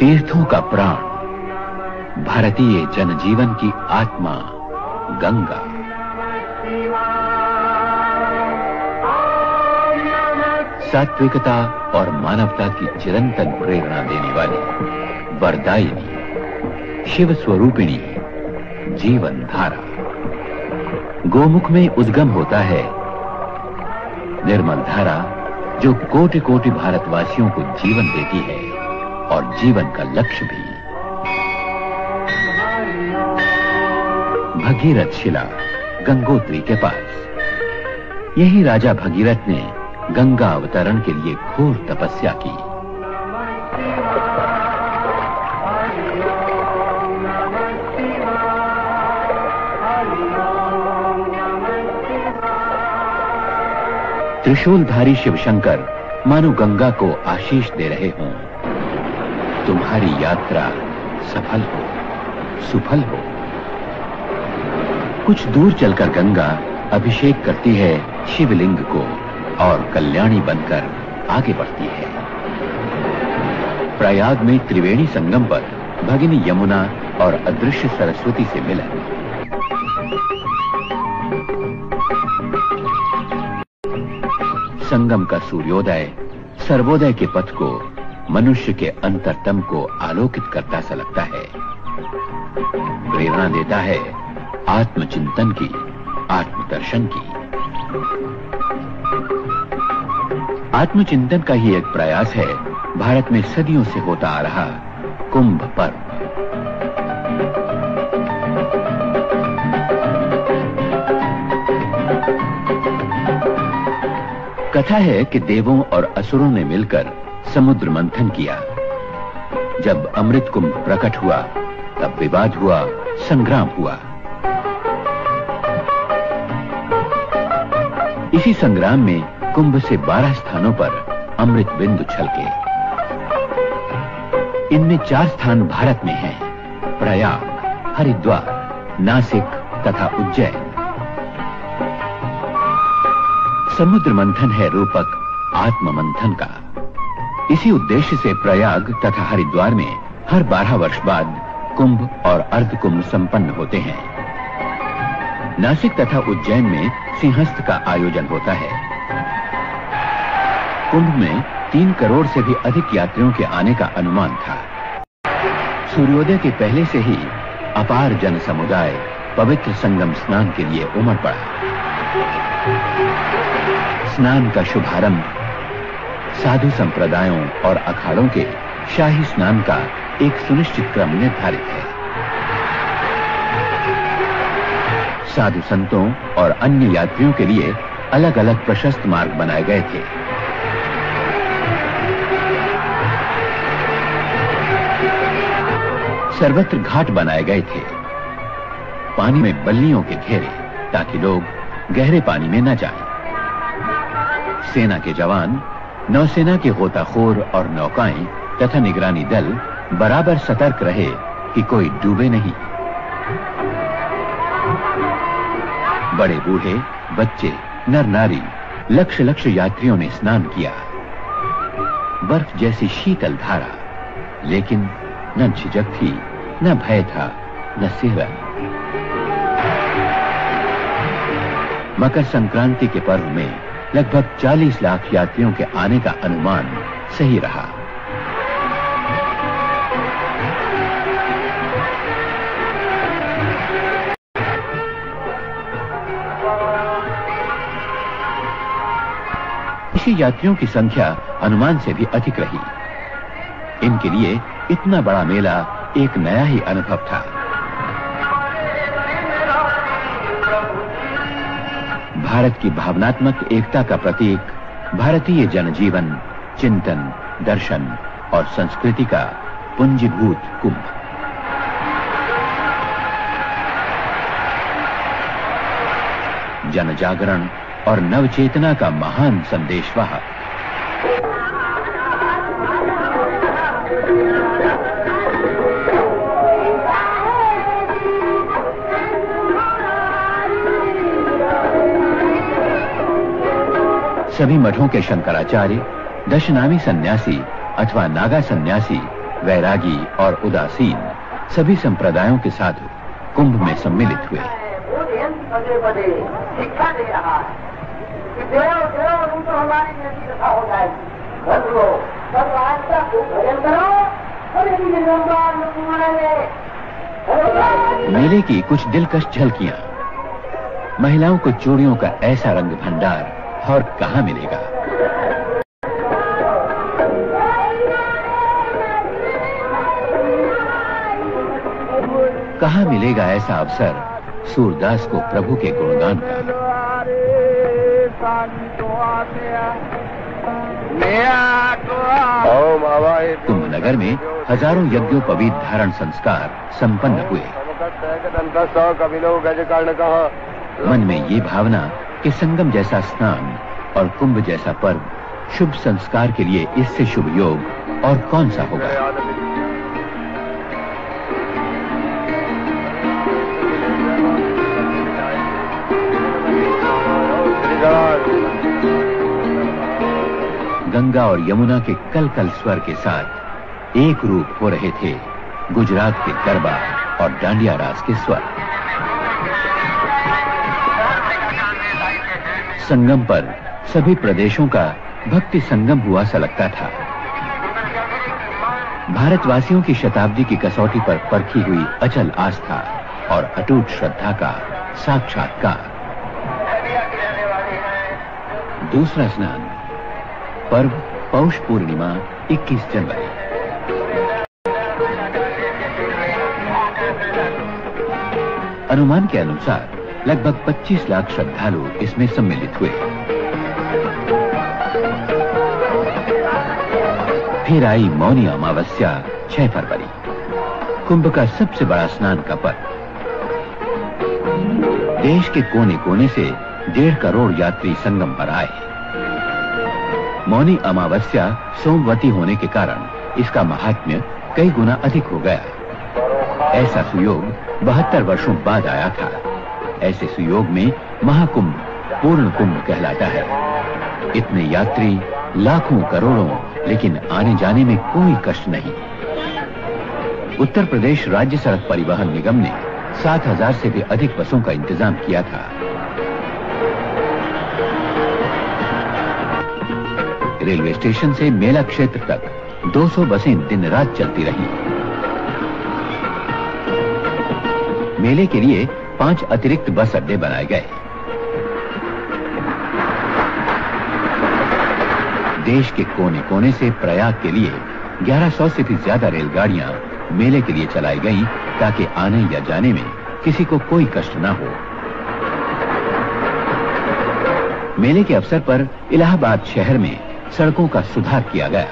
तीर्थों का प्राण, भारतीय जनजीवन की आत्मा गंगा। सात्विकता और मानवता की चिरंतन प्रेरणा देने वाली वरदायिनी, शिव स्वरूपिणी जीवन धारा। गोमुख में उद्गम होता है निर्मल धारा, जो कोटि कोटि भारतवासियों को जीवन देती है और जीवन का लक्ष्य भी। भगीरथ शिला गंगोत्री के पास। यही राजा भगीरथ ने गंगा अवतरण के लिए घोर तपस्या की। त्रिशूलधारी शिवशंकर मानो गंगा को आशीष दे रहे हों, तुम्हारी यात्रा सफल हो, सुफल हो। कुछ दूर चलकर गंगा अभिषेक करती है शिवलिंग को और कल्याणी बनकर आगे बढ़ती है। प्रयाग में त्रिवेणी संगम पर भगिनी यमुना और अदृश्य सरस्वती से मिलन। संगम का सूर्योदय सर्वोदय के पथ को, मनुष्य के अंतरतम को आलोकित करता सा लगता है। प्रेरणा देता है आत्मचिंतन की, आत्मदर्शन की। आत्मचिंतन का ही एक प्रयास है भारत में सदियों से होता आ रहा कुंभ पर्व। कथा है कि देवों और असुरों ने मिलकर समुद्र मंथन किया। जब अमृत कुंभ प्रकट हुआ तब विवाद हुआ, संग्राम हुआ। इसी संग्राम में कुंभ से 12 स्थानों पर अमृत बिंदु छलके। इनमें 4 स्थान भारत में हैं: प्रयाग, हरिद्वार, नासिक तथा उज्जैन। समुद्र मंथन है रूपक आत्म मंथन का। इसी उद्देश्य से प्रयाग तथा हरिद्वार में हर 12 वर्ष बाद कुंभ और अर्ध कुंभ संपन्न होते हैं। नासिक तथा उज्जैन में सिंहस्थ का आयोजन होता है। कुंभ में 3 करोड़ से भी अधिक यात्रियों के आने का अनुमान था। सूर्योदय के पहले से ही अपार जन समुदाय पवित्र संगम स्नान के लिए उमड़ पड़ा। स्नान का शुभारंभ साधु संप्रदायों और अखाड़ों के शाही स्नान का एक सुनिश्चित क्रम निर्धारित है। साधु संतों और अन्य यात्रियों के लिए अलग अलग प्रशस्त मार्ग बनाए गए थे। सर्वत्र घाट बनाए गए थे, पानी में बल्लियों के घेरे, ताकि लोग गहरे पानी में न जाएं। सेना के जवान, नौसेना के गोताखोर और नौकाएं तथा निगरानी दल बराबर सतर्क रहे कि कोई डूबे नहीं। बड़े बूढ़े, बच्चे, नर नारी, लक्ष लक्ष यात्रियों ने स्नान किया। बर्फ जैसी शीतल धारा, लेकिन न झिझक थी, न भय था, न सिहरन। मकर संक्रांति के पर्व में लगभग 40 लाख यात्रियों के आने का अनुमान सही रहा। इसी यात्रियों की संख्या अनुमान से भी अधिक रही। इनके लिए इतना बड़ा मेला एक नया ही अनुभव था। भारत की भावनात्मक एकता का प्रतीक, भारतीय जनजीवन, चिंतन, दर्शन और संस्कृति का पुंजीभूत कुंभ। जनजागरण और नवचेतना का महान संदेशवाहक। सभी मठों के शंकराचार्य, दशनामी सन्यासी अथवा नागा सन्यासी वैरागी और उदासीन सभी संप्रदायों के साधु कुंभ में सम्मिलित हुए। शिक्षा दे रहा है कि देव तुम तो हमारी जैसी कथा हो जाएगी, भर लो सब आज तक भजन करो और मेले की कुछ दिलकश झलकियां। महिलाओं को चूड़ियों का ऐसा रंग भंडार और कहां मिलेगा। कहां मिलेगा ऐसा अवसर सूरदास को प्रभु के गुणगान का। कुंभ नगर में हजारों यज्ञोपवीत धारण संस्कार संपन्न हुए। मन में ये भावना कि संगम जैसा स्नान और कुंभ जैसा पर्व शुभ संस्कार के लिए इससे शुभ योग और कौन सा होगा। गंगा और यमुना के कल कल स्वर के साथ एक रूप हो रहे थे गुजरात के गरबा और डांडिया रास के स्वर। संगम पर सभी प्रदेशों का भक्ति संगम हुआ सा लगता था। भारतवासियों की शताब्दी की कसौटी पर परखी हुई अचल आस्था और अटूट श्रद्धा का साक्षात्कार। दूसरा स्नान पर्व पौष पूर्णिमा 21 जनवरी। अनुमान के अनुसार लगभग 25 लाख श्रद्धालु इसमें सम्मिलित हुए। फिर आई मौनी अमावस्या 6 फरवरी, कुंभ का सबसे बड़ा स्नान का पर्व। देश के कोने कोने से 1.5 करोड़ यात्री संगम पर आए। मौनी अमावस्या सोमवती होने के कारण इसका महात्म्य कई गुना अधिक हो गया। ऐसा सुयोग 72 वर्षों बाद आया था। ऐसे सुयोग में महाकुंभ पूर्ण कुंभ कहलाता है। इतने यात्री लाखों करोड़ों, लेकिन आने जाने में कोई कष्ट नहीं। उत्तर प्रदेश राज्य सड़क परिवहन निगम ने 7,000 से भी अधिक बसों का इंतजाम किया था। रेलवे स्टेशन से मेला क्षेत्र तक 200 बसें दिन रात चलती रहीं। मेले के लिए 5 अतिरिक्त बस अड्डे बनाए गए। देश के कोने कोने से प्रयाग के लिए 1100 से भी ज्यादा रेलगाड़ियां मेले के लिए चलाई गईं, ताकि आने या जाने में किसी को कोई कष्ट न हो। मेले के अवसर पर इलाहाबाद शहर में सड़कों का सुधार किया गया।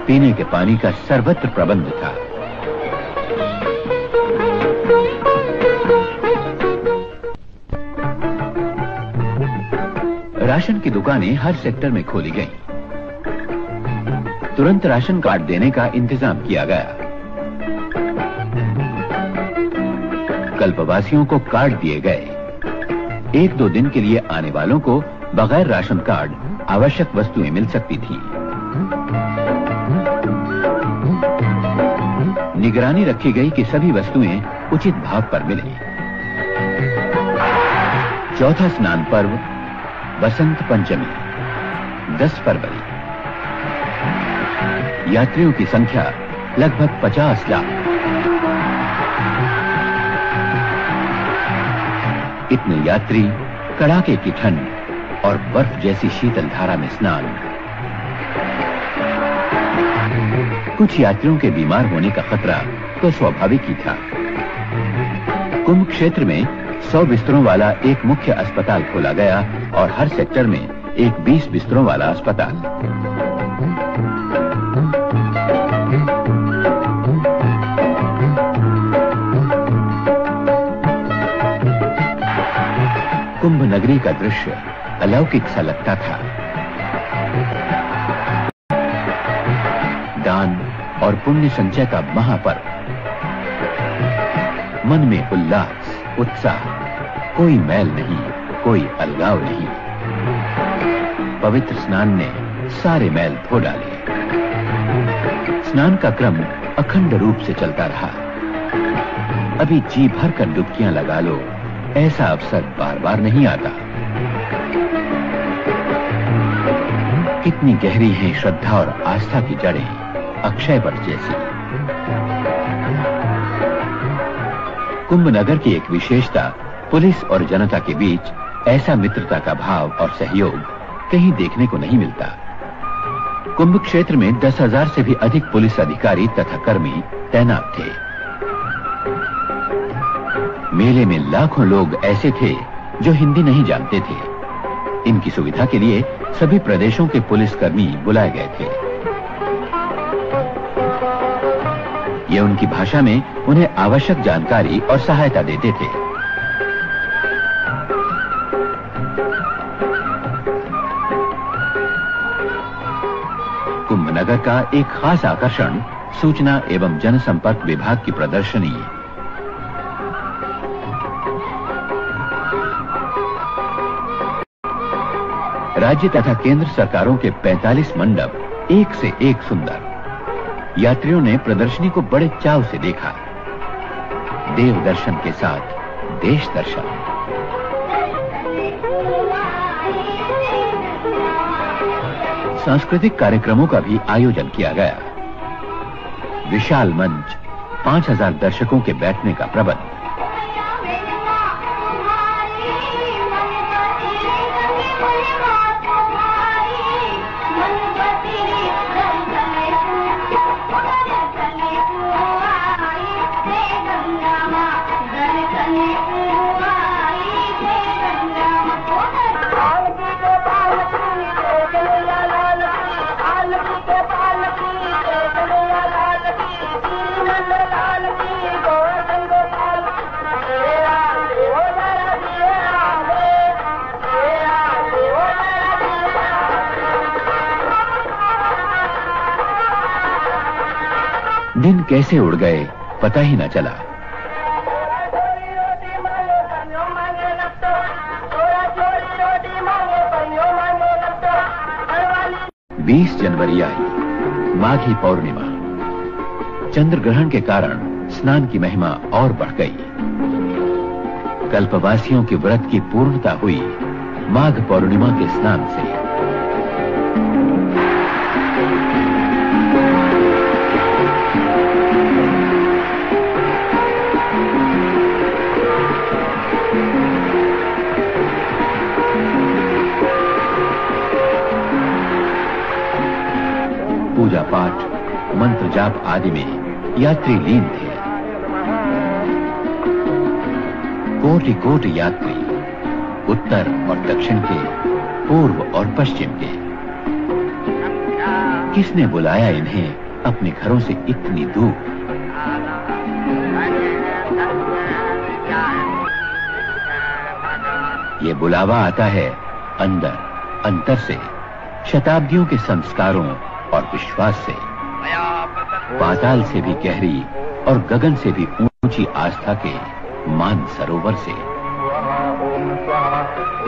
पीने के पानी का सर्वत्र प्रबंध था। राशन की दुकानें हर सेक्टर में खोली गईं। तुरंत राशन कार्ड देने का इंतजाम किया गया। कल्पवासियों को कार्ड दिए गए। 1-2 दिन के लिए आने वालों को बगैर राशन कार्ड आवश्यक वस्तुएं मिल सकती थी। निगरानी रखी गई कि सभी वस्तुएं उचित भाव पर मिले। चौथा स्नान पर्व बसंत पंचमी 10 फरवरी। यात्रियों की संख्या लगभग 50 लाख। इतने यात्री कड़ाके की ठंड और बर्फ जैसी शीतल धारा में स्नान। कुछ यात्रियों के बीमार होने का खतरा तो स्वाभाविक ही था। कुंभ क्षेत्र में 100 बिस्तरों वाला एक मुख्य अस्पताल खोला गया और हर सेक्टर में एक 20 बिस्तरों वाला अस्पताल। कुंभ नगरी का दृश्य अलौकिक सा लगता था। दान और पुण्य संचय का महापर्व। मन में उल्लास, उत्साह, कोई मैल नहीं, कोई अलगाव नहीं। पवित्र स्नान ने सारे मैल धो डाले। स्नान का क्रम अखंड रूप से चलता रहा। अभी जी भर कर डुबकियां लगा लो, ऐसा अवसर बार बार नहीं आता। कितनी गहरी है श्रद्धा और आस्था की जड़ें, अक्षय वट जैसी। कुंभ नगर की एक विशेषता, पुलिस और जनता के बीच ऐसा मित्रता का भाव और सहयोग कहीं देखने को नहीं मिलता। कुंभ क्षेत्र में 10,000 से भी अधिक पुलिस अधिकारी तथा कर्मी तैनात थे। मेले में लाखों लोग ऐसे थे जो हिंदी नहीं जानते थे। इनकी सुविधा के लिए सभी प्रदेशों के पुलिसकर्मी बुलाए गए थे। ये उनकी भाषा में उन्हें आवश्यक जानकारी और सहायता देते थे। कुंभ नगर का एक खास आकर्षण सूचना एवं जनसंपर्क विभाग की प्रदर्शनी। राज्य तथा केंद्र सरकारों के 45 मंडप एक से एक सुंदर। यात्रियों ने प्रदर्शनी को बड़े चाव से देखा। देव दर्शन के साथ देश दर्शन। सांस्कृतिक कार्यक्रमों का भी आयोजन किया गया। विशाल मंच, 5,000 दर्शकों के बैठने का प्रबंध। दिन कैसे उड़ गए पता ही न चला। बीस जनवरी आई, माघी पौर्णिमा। चंद्र ग्रहण के कारण स्नान की महिमा और बढ़ गई। कल्पवासियों के व्रत की पूर्णता हुई माघ पौर्णिमा के स्नान से। पूजा पाठ, मंत्र जाप आदि में यात्री लीन थे। कोटि कोटि यात्री, उत्तर और दक्षिण के, पूर्व और पश्चिम के। किसने बुलाया इन्हें अपने घरों से इतनी दूर? ये बुलावा आता है अंदर, अंतर से, शताब्दियों के संस्कारों और विश्वास से, पाताल से भी गहरी और गगन से भी ऊंची आस्था के मान सरोवर से।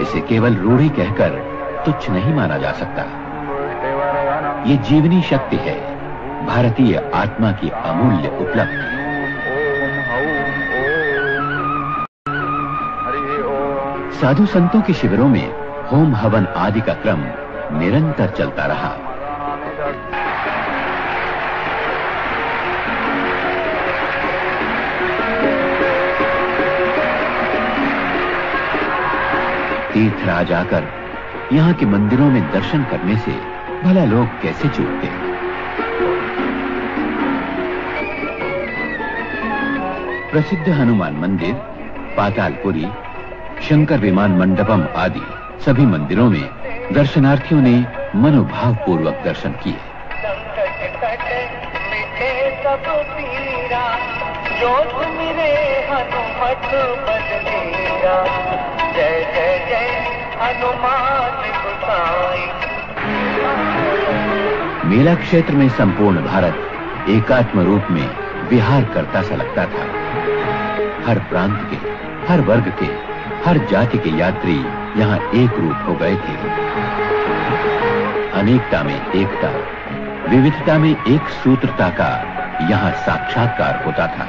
इसे केवल रूढ़ी कहकर तुच्छ नहीं माना जा सकता। ये जीवनी शक्ति है, भारतीय आत्मा की अमूल्य उपलब्धि। साधु संतों के शिविरों में होम हवन आदि का क्रम निरंतर चलता रहा। तीर्थराज आकर यहाँ के मंदिरों में दर्शन करने से भला लोग कैसे चूकते? प्रसिद्ध हनुमान मंदिर, पातालपुरी, शंकर विमान मंडपम आदि सभी मंदिरों में दर्शनार्थियों ने मनोभाव पूर्वक दर्शन किए। जो तुमरे हनुमत बलबीरा, जय जय जय हनुमान गोसाई। मेला क्षेत्र में संपूर्ण भारत एकात्म रूप में विहार करता सा लगता था। हर प्रांत के, हर वर्ग के, हर जाति के यात्री यहाँ एक रूप हो गए थे। अनेकता में एकता, विविधता में एक सूत्रता का यहां साक्षात्कार होता था।